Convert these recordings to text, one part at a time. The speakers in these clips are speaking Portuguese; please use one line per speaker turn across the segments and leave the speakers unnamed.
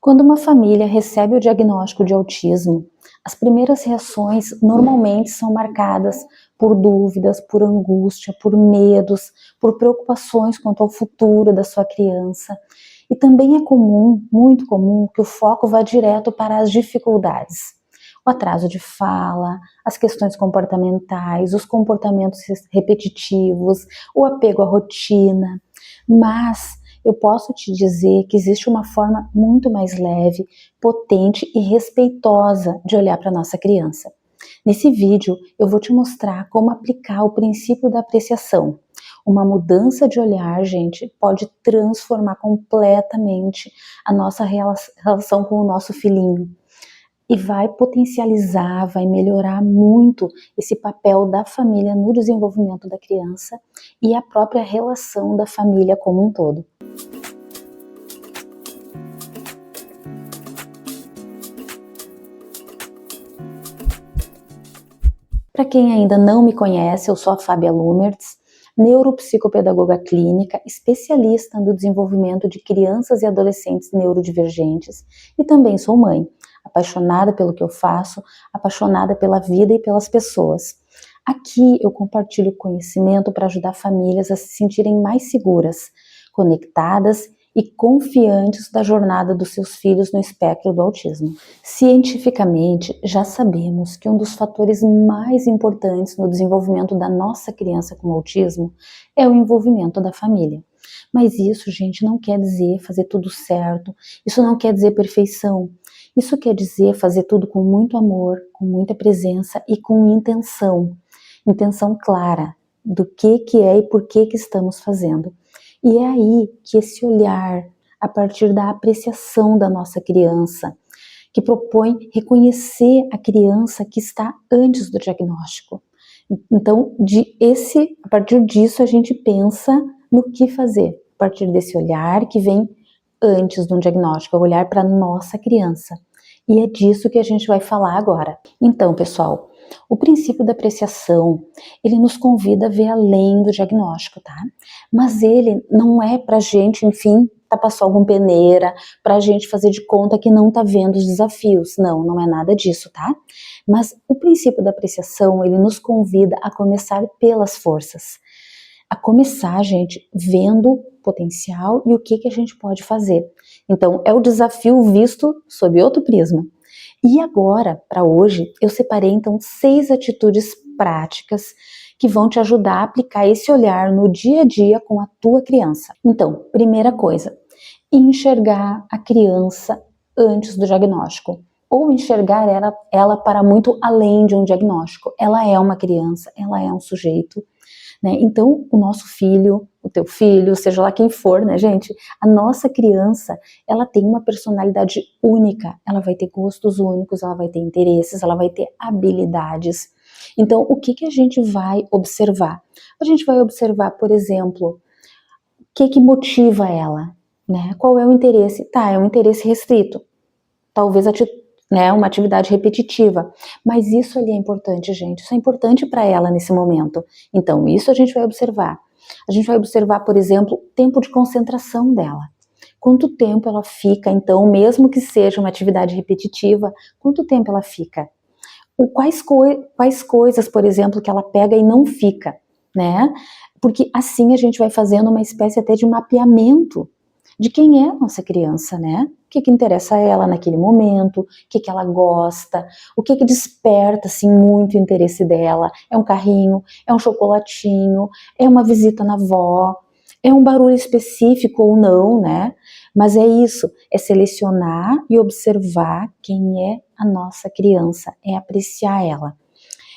Quando uma família recebe o diagnóstico de autismo, as primeiras reações normalmente são marcadas por dúvidas, por angústia, por medos, por preocupações quanto ao futuro da sua criança. E também é comum, muito comum, que o foco vá direto para as dificuldades. O atraso de fala, as questões comportamentais, os comportamentos repetitivos, o apego à rotina. Mas eu posso te dizer que existe uma forma muito mais leve, potente e respeitosa de olhar para a nossa criança. Nesse vídeo, eu vou te mostrar como aplicar o princípio da apreciação. Uma mudança de olhar, gente, pode transformar completamente a nossa relação com o nosso filhinho. E vai potencializar, vai melhorar muito esse papel da família no desenvolvimento da criança e a própria relação da família como um todo. Para quem ainda não me conhece, eu sou a Fábia Lumertz, neuropsicopedagoga clínica, especialista no desenvolvimento de crianças e adolescentes neurodivergentes e também sou mãe, apaixonada pelo que eu faço, apaixonada pela vida e pelas pessoas. Aqui eu compartilho conhecimento para ajudar famílias a se sentirem mais seguras, conectadas e confiantes da jornada dos seus filhos no espectro do autismo. Cientificamente, já sabemos que um dos fatores mais importantes no desenvolvimento da nossa criança com autismo é o envolvimento da família. Mas isso, gente, não quer dizer fazer tudo certo, isso não quer dizer perfeição. Isso quer dizer fazer tudo com muito amor, com muita presença e com intenção. Intenção clara do que é e por que estamos fazendo. E é aí que esse olhar, a partir da apreciação da nossa criança, que propõe reconhecer a criança que está antes do diagnóstico. Então, a partir disso, a gente pensa no que fazer, a partir desse olhar que vem antes de um diagnóstico, olhar para a nossa criança. E é disso que a gente vai falar agora. Então, pessoal, o princípio da apreciação, ele nos convida a ver além do diagnóstico, tá? Mas ele não é pra gente, enfim, tapar sol com peneira, pra gente fazer de conta que não tá vendo os desafios. Não, não é nada disso, tá? Mas o princípio da apreciação, ele nos convida a começar pelas forças. A começar, gente, vendo o potencial e o que a gente pode fazer. Então, é o desafio visto sob outro prisma. E agora, para hoje, eu separei então 6 atitudes práticas que vão te ajudar a aplicar esse olhar no dia a dia com a tua criança. Então, primeira coisa, enxergar a criança antes do diagnóstico. Ou enxergar ela para muito além de um diagnóstico. Ela é uma criança, ela é um sujeito, né? Então, o nosso filho, o teu filho, seja lá quem for, né, gente? A nossa criança, ela tem uma personalidade única, ela vai ter gostos únicos, ela vai ter interesses, ela vai ter habilidades. Então, o que a gente vai observar? A gente vai observar, por exemplo, o que motiva ela, né? Qual é o interesse? Tá, é um interesse restrito. Talvez uma atividade repetitiva, mas isso ali é importante, gente, isso é importante para ela nesse momento. Então, isso a gente vai observar. A gente vai observar, por exemplo, o tempo de concentração dela. Quanto tempo ela fica, então, mesmo que seja uma atividade repetitiva, quanto tempo ela fica? Quais coisas, por exemplo, que ela pega e não fica, né? Porque assim a gente vai fazendo uma espécie até de mapeamento de quem é a nossa criança, né? O que interessa a ela naquele momento, o que ela gosta, o que desperta, assim, muito o interesse dela. É um carrinho, é um chocolatinho, é uma visita na avó, é um barulho específico ou não, né? Mas é isso, é selecionar e observar quem é a nossa criança, é apreciar ela.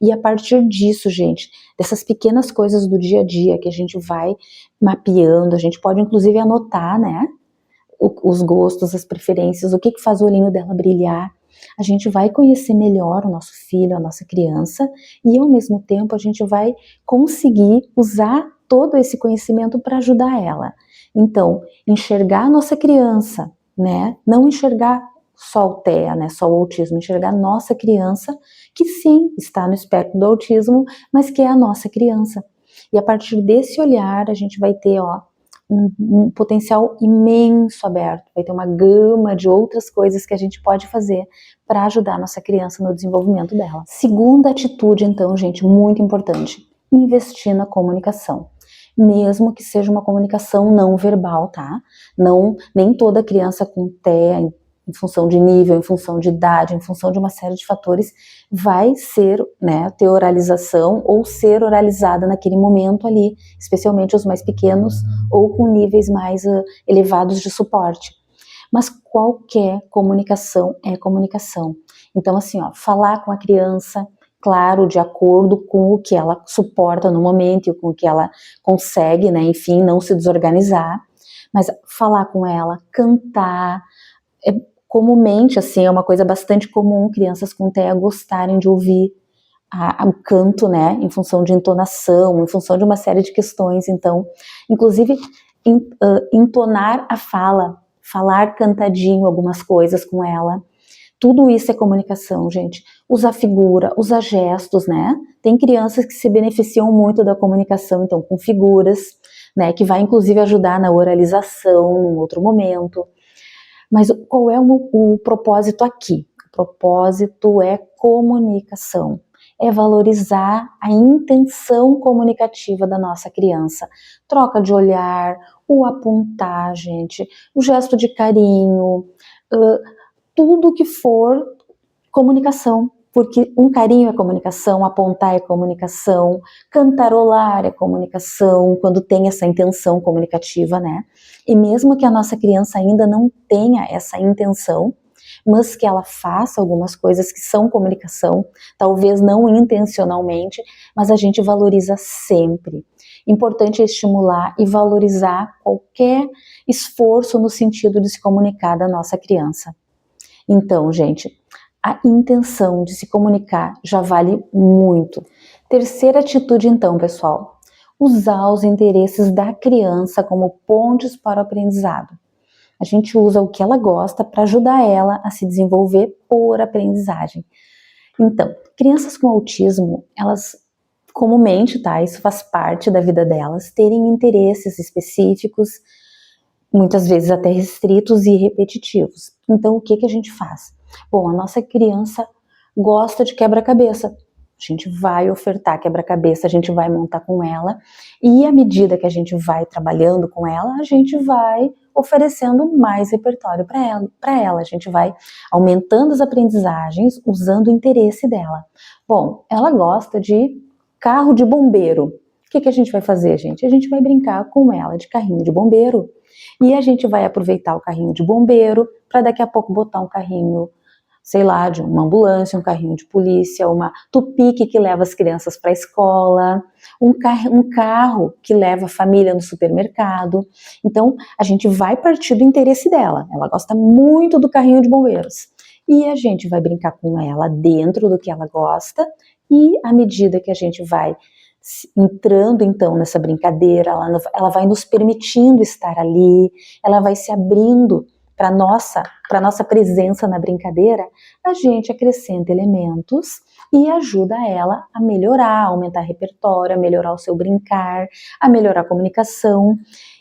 E a partir disso, gente, dessas pequenas coisas do dia a dia que a gente vai mapeando, a gente pode inclusive anotar, né, os gostos, as preferências, o que faz o olhinho dela brilhar. A gente vai conhecer melhor o nosso filho, a nossa criança, e ao mesmo tempo a gente vai conseguir usar todo esse conhecimento para ajudar ela. Então, enxergar a nossa criança, né, não enxergar só o TEA, né, só o autismo, enxergar a nossa criança, que sim, está no espectro do autismo, mas que é a nossa criança. E a partir desse olhar, a gente vai ter, um potencial imenso aberto, vai ter uma gama de outras coisas que a gente pode fazer para ajudar a nossa criança no desenvolvimento dela. Segunda atitude, então, gente, muito importante, investir na comunicação. Mesmo que seja uma comunicação não verbal, tá? Nem toda criança com TEA, em função de nível, em função de idade, em função de uma série de fatores, vai ser, né, ter oralização ou ser oralizada naquele momento ali, especialmente os mais pequenos ou com níveis mais elevados de suporte. Mas qualquer comunicação é comunicação. Então, assim, ó, falar com a criança, claro, de acordo com o que ela suporta no momento e com o que ela consegue, né, enfim, não se desorganizar, mas falar com ela, cantar, comumente, assim, é uma coisa bastante comum crianças com TEA gostarem de ouvir o canto, né, em função de entonação, em função de uma série de questões. Então, inclusive, entonar a fala, falar cantadinho algumas coisas com ela, tudo isso é comunicação, gente. Usar figura, usar gestos, né? Tem crianças que se beneficiam muito da comunicação, então, com figuras, né, que vai inclusive ajudar na oralização num outro momento. Mas qual é o propósito aqui? O propósito é comunicação, é valorizar a intenção comunicativa da nossa criança. Troca de olhar, o apontar, gente, o gesto de carinho, tudo que for comunicação, porque um carinho é comunicação, apontar é comunicação, cantarolar é comunicação, quando tem essa intenção comunicativa, né? E mesmo que a nossa criança ainda não tenha essa intenção, mas que ela faça algumas coisas que são comunicação, talvez não intencionalmente, mas a gente valoriza sempre. Importante é estimular e valorizar qualquer esforço no sentido de se comunicar da nossa criança. Então, gente, a intenção de se comunicar já vale muito. Terceira atitude, então, pessoal, usar os interesses da criança como pontes para o aprendizado. A gente usa o que ela gosta para ajudar ela a se desenvolver por aprendizagem. Então, crianças com autismo, elas comumente, tá, isso faz parte da vida delas, terem interesses específicos, muitas vezes até restritos e repetitivos. Então, o que a gente faz? Bom, a nossa criança gosta de quebra-cabeça. A gente vai ofertar quebra-cabeça, a gente vai montar com ela, e à medida que a gente vai trabalhando com ela, a gente vai oferecendo mais repertório para ela. A gente vai aumentando as aprendizagens, usando o interesse dela. Bom, ela gosta de carro de bombeiro. O que a gente vai fazer, gente? A gente vai brincar com ela de carrinho de bombeiro, e a gente vai aproveitar o carrinho de bombeiro para daqui a pouco botar um carrinho, sei lá, de uma ambulância, um carrinho de polícia, uma tupique que leva as crianças para a escola, um carro que leva a família no supermercado. Então, a gente vai partir do interesse dela. Ela gosta muito do carrinho de bombeiros. E a gente vai brincar com ela dentro do que ela gosta, e à medida que a gente vai entrando então nessa brincadeira, ela vai nos permitindo estar ali, ela vai se abrindo para nossa presença na brincadeira, a gente acrescenta elementos e ajuda ela a melhorar, a aumentar repertório, a melhorar o seu brincar, a melhorar a comunicação.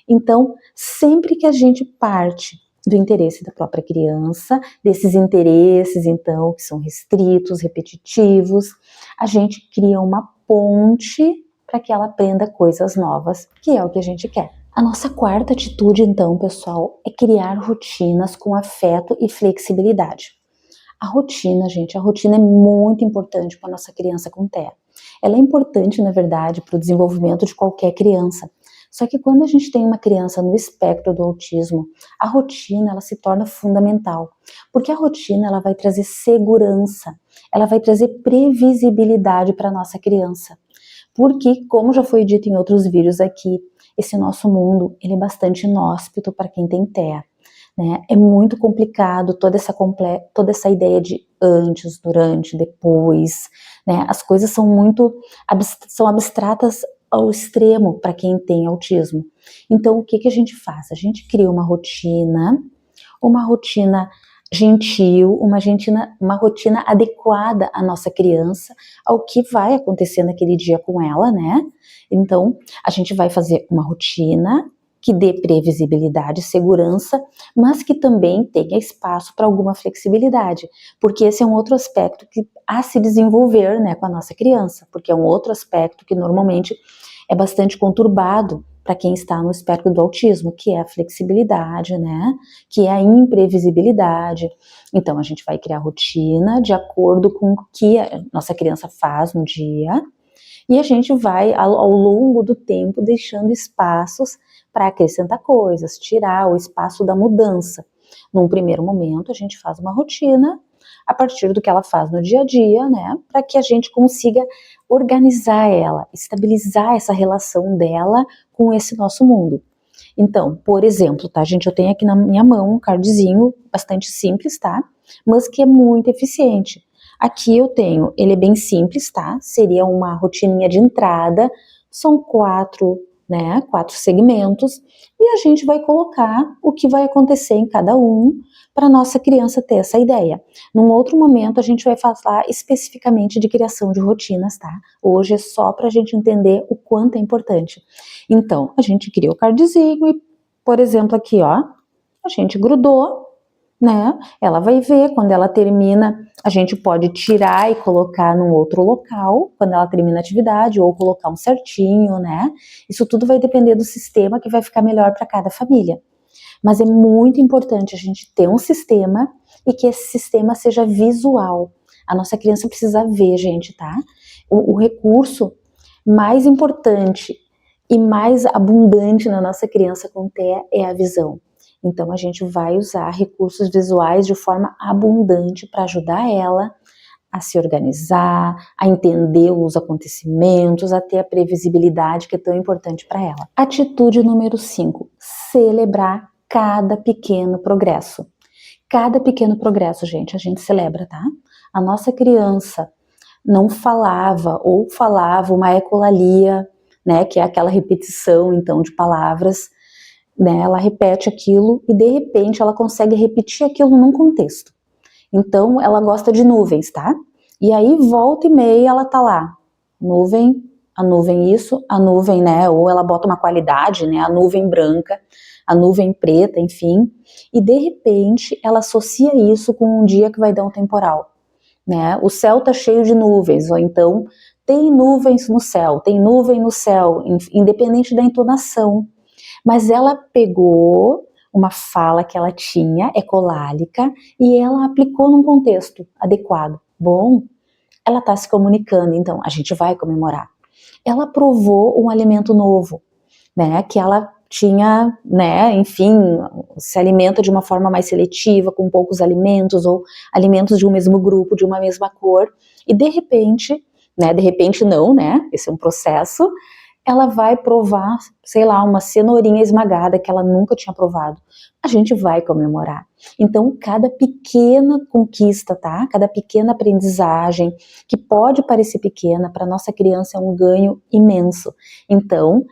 Então, sempre que a gente parte do interesse da própria criança, desses interesses, então, que são restritos, repetitivos, a gente cria uma ponte para que ela aprenda coisas novas, que é o que a gente quer. A nossa quarta atitude, então, pessoal, é criar rotinas com afeto e flexibilidade. A rotina, gente, a rotina é muito importante para a nossa criança com TEA. Ela é importante, na verdade, para o desenvolvimento de qualquer criança. Só que quando a gente tem uma criança no espectro do autismo, a rotina ela se torna fundamental, porque a rotina ela vai trazer segurança, ela vai trazer previsibilidade para a nossa criança. Porque, como já foi dito em outros vídeos aqui, esse nosso mundo ele é bastante inóspito para quem tem TEA. Né? É muito complicado toda essa ideia de antes, durante, depois. Né? As coisas são muito são abstratas ao extremo para quem tem autismo. Então, o que a gente faz? A gente cria uma rotina gentil, uma rotina adequada à nossa criança, ao que vai acontecer naquele dia com ela, né? Então, a gente vai fazer uma rotina que dê previsibilidade e segurança, mas que também tenha espaço para alguma flexibilidade, porque esse é um outro aspecto que a se desenvolver, né, com a nossa criança, porque é um outro aspecto que normalmente é bastante conturbado para quem está no espectro do autismo, que é a flexibilidade, né, que é a imprevisibilidade. Então a gente vai criar rotina de acordo com o que a nossa criança faz no dia, e a gente vai, ao longo do tempo, deixando espaços para acrescentar coisas, tirar o espaço da mudança. Num primeiro momento, a gente faz uma rotina a partir do que ela faz no dia a dia, né, para que a gente consiga organizar ela, estabilizar essa relação dela com esse nosso mundo. Então, por exemplo, tá, gente, eu tenho aqui na minha mão um cardzinho bastante simples, tá, mas que é muito eficiente. Aqui eu tenho, ele é bem simples, tá, seria uma rotininha de entrada, são 4 segmentos, e a gente vai colocar o que vai acontecer em cada um, para nossa criança ter essa ideia. Num outro momento a gente vai falar especificamente de criação de rotinas, tá? Hoje é só para a gente entender o quanto é importante. Então, a gente cria o cardzinho e, por exemplo, aqui, ó, a gente grudou, né? Ela vai ver, quando ela termina, a gente pode tirar e colocar num outro local, quando ela termina a atividade, ou colocar um certinho, né? Isso tudo vai depender do sistema que vai ficar melhor para cada família. Mas é muito importante a gente ter um sistema e que esse sistema seja visual. A nossa criança precisa ver, gente, tá? O recurso mais importante e mais abundante na nossa criança com TEA é a visão. Então a gente vai usar recursos visuais de forma abundante para ajudar ela a se organizar, a entender os acontecimentos, a ter a previsibilidade que é tão importante para ela. Atitude número 5, celebrar cada pequeno progresso. Cada pequeno progresso, gente, a gente celebra, tá? A nossa criança não falava ou falava uma ecolalia, né, que é aquela repetição, então, de palavras, né, ela repete aquilo e, de repente, ela consegue repetir aquilo num contexto. Então, ela gosta de nuvens, tá? E aí, volta e meia, ela tá lá. Nuvem, a nuvem isso, a nuvem, né? Ou ela bota uma qualidade, né? A nuvem branca, a nuvem preta, enfim. E, de repente, ela associa isso com um dia que vai dar um temporal, né? O céu tá cheio de nuvens, ou então, tem nuvens no céu, tem nuvem no céu, independente da entonação. Mas ela pegou uma fala que ela tinha, ecolálica, e ela aplicou num contexto adequado. Bom, ela está se comunicando, então a gente vai comemorar. Ela provou um alimento novo, né, que ela tinha, né, enfim, se alimenta de uma forma mais seletiva, com poucos alimentos, ou alimentos de um mesmo grupo, de uma mesma cor, e de repente não, né, esse é um processo, ela vai provar, sei lá, uma cenourinha esmagada que ela nunca tinha provado. A gente vai comemorar. Então, cada pequena conquista, tá? Cada pequena aprendizagem, que pode parecer pequena, para nossa criança é um ganho imenso. Então,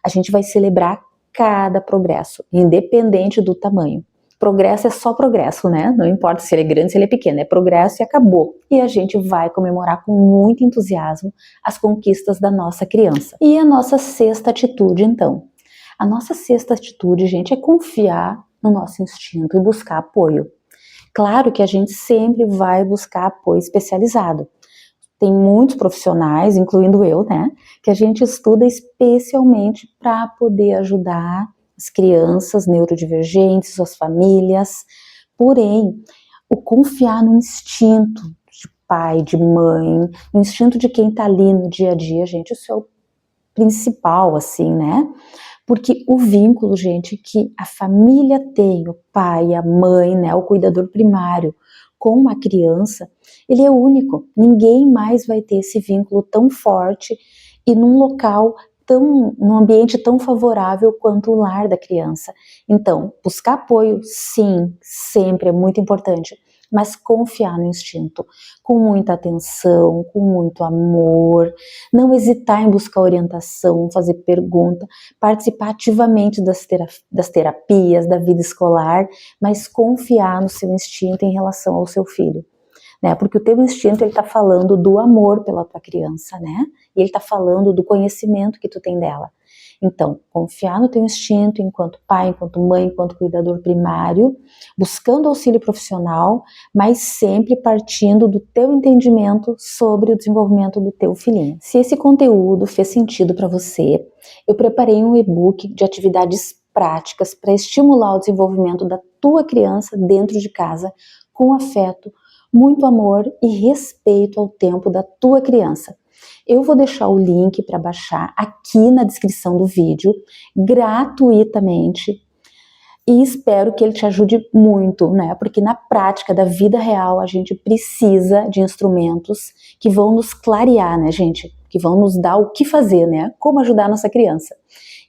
a gente vai celebrar cada progresso, independente do tamanho. Progresso é só progresso, né? Não importa se ele é grande, se ele é pequeno, é progresso e acabou. E a gente vai comemorar com muito entusiasmo as conquistas da nossa criança. E a nossa sexta atitude, então? A nossa sexta atitude, gente, é confiar no nosso instinto e buscar apoio. Claro que a gente sempre vai buscar apoio especializado. Tem muitos profissionais, incluindo eu, né, que a gente estuda especialmente para poder ajudar as crianças neurodivergentes, suas famílias. Porém, o confiar no instinto de pai, de mãe, no instinto de quem está ali no dia a dia, gente, isso é o principal, assim, né? Porque o vínculo, gente, que a família tem, o pai, a mãe, né, o cuidador primário, com a criança, ele é único. Ninguém mais vai ter esse vínculo tão forte e num ambiente tão favorável quanto o lar da criança. Então, buscar apoio, sim, sempre é muito importante, mas confiar no instinto, com muita atenção, com muito amor, não hesitar em buscar orientação, fazer pergunta, participar ativamente das terapias, da vida escolar, mas confiar no seu instinto em relação ao seu filho, né? Porque o teu instinto, ele tá falando do amor pela tua criança, né? E ele tá falando do conhecimento que tu tem dela. Então, confiar no teu instinto enquanto pai, enquanto mãe, enquanto cuidador primário, buscando auxílio profissional, mas sempre partindo do teu entendimento sobre o desenvolvimento do teu filhinho. Se esse conteúdo fez sentido para você, eu preparei um e-book de atividades práticas para estimular o desenvolvimento da tua criança dentro de casa, com afeto, muito amor e respeito ao tempo da tua criança. Eu vou deixar o link para baixar aqui na descrição do vídeo, gratuitamente, e espero que ele te ajude muito, né? Porque na prática da vida real a gente precisa de instrumentos que vão nos clarear, né, gente? Que vão nos dar o que fazer, né? Como ajudar a nossa criança.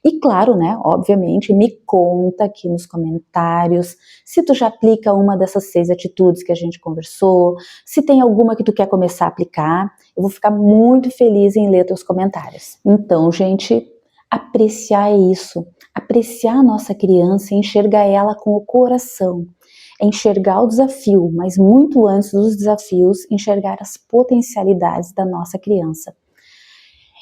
E claro, né, obviamente, me conta aqui nos comentários se tu já aplica uma dessas 6 atitudes que a gente conversou, se tem alguma que tu quer começar a aplicar. Eu vou ficar muito feliz em ler teus comentários. Então, gente, apreciar isso, apreciar a nossa criança e enxergar ela com o coração, enxergar o desafio, mas muito antes dos desafios, enxergar as potencialidades da nossa criança.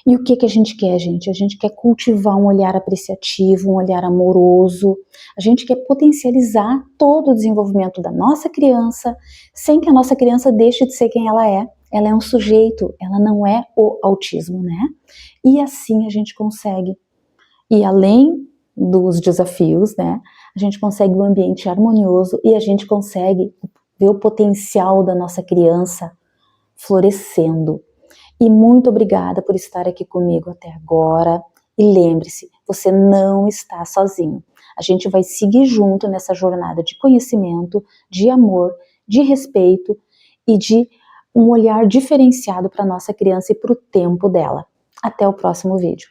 E o que a gente quer, gente? A gente quer cultivar um olhar apreciativo, um olhar amoroso. A gente quer potencializar todo o desenvolvimento da nossa criança, sem que a nossa criança deixe de ser quem ela é. Ela é um sujeito, ela não é o autismo, né? E assim a gente consegue ir além dos desafios, né? A gente consegue um ambiente harmonioso e a gente consegue ver o potencial da nossa criança florescendo. E muito obrigada por estar aqui comigo até agora. E lembre-se, você não está sozinho. A gente vai seguir junto nessa jornada de conhecimento, de amor, de respeito e de um olhar diferenciado para a nossa criança e para o tempo dela. Até o próximo vídeo.